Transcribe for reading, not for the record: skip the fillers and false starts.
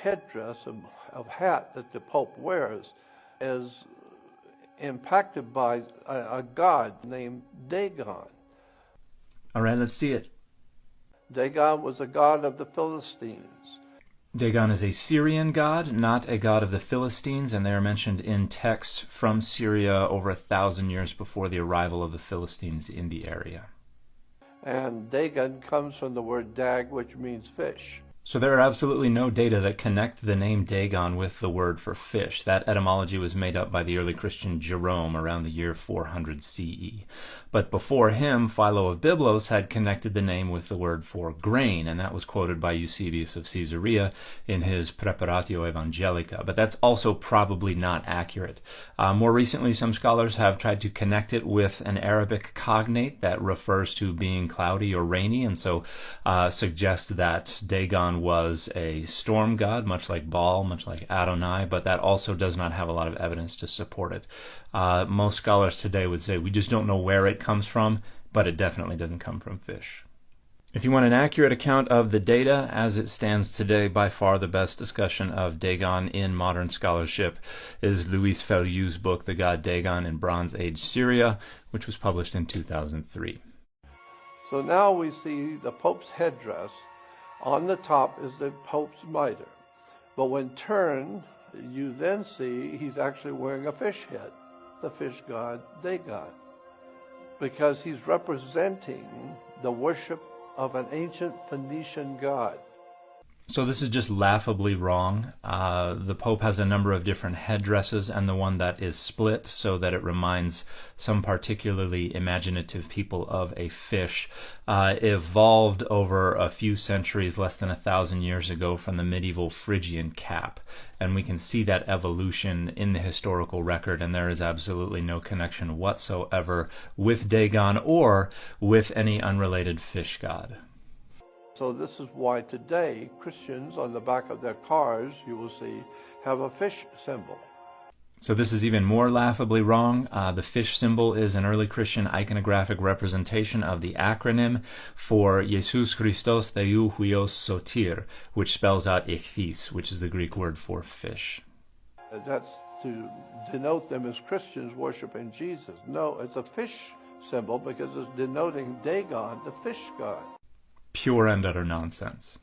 headdress of hat that the Pope wears is impacted by a god named Dagon. All right, let's see it. Dagon was a god of the Philistines. Dagon is a Syrian god, not a god of the Philistines, and they are mentioned in texts from Syria over 1,000 years before the arrival of the Philistines in the area. And Dagon comes from the word dag, which means fish. So there are absolutely no data that connect the name Dagon with the word for fish. That etymology was made up by the early Christian Jerome around the year 400 CE. But before him, Philo of Byblos had connected the name with the word for grain, and that was quoted by Eusebius of Caesarea in his Preparatio Evangelica. But that's also probably not accurate. More recently, some scholars have tried to connect it with an Arabic cognate that refers to being cloudy or rainy, and so suggest that Dagon was a storm god, much like Baal, much like Adonai, but that also does not have a lot of evidence to support it. Most scholars today would say we just don't know where it comes from, but it definitely doesn't come from fish. If you want an accurate account of the data as it stands today, by far the best discussion of Dagon in modern scholarship is Louis Feliu's book, The God Dagon in Bronze Age Syria, which was published in 2003. So now we see the Pope's headdress. On the top is the Pope's mitre. But when turned, you then see he's actually wearing a fish head, the fish god Dagon, because he's representing the worship of an ancient Phoenician god. So this is just laughably wrong. The Pope has a number of different headdresses, and the one that is split so that it reminds some particularly imaginative people of a fish evolved over a few centuries, less than 1,000 years ago, from the medieval Phrygian cap. And we can see that evolution in the historical record, and there is absolutely no connection whatsoever with Dagon or with any unrelated fish god. So this is why today Christians on the back of their cars, you will see, have a fish symbol. So this is even more laughably wrong. The fish symbol is an early Christian iconographic representation of the acronym for Jesus Christos Theou Huios Sotir, which spells out ichthys, which is the Greek word for fish. That's to denote them as Christians worshiping Jesus. No, it's a fish symbol because it's denoting Dagon, the fish god. Pure and utter nonsense.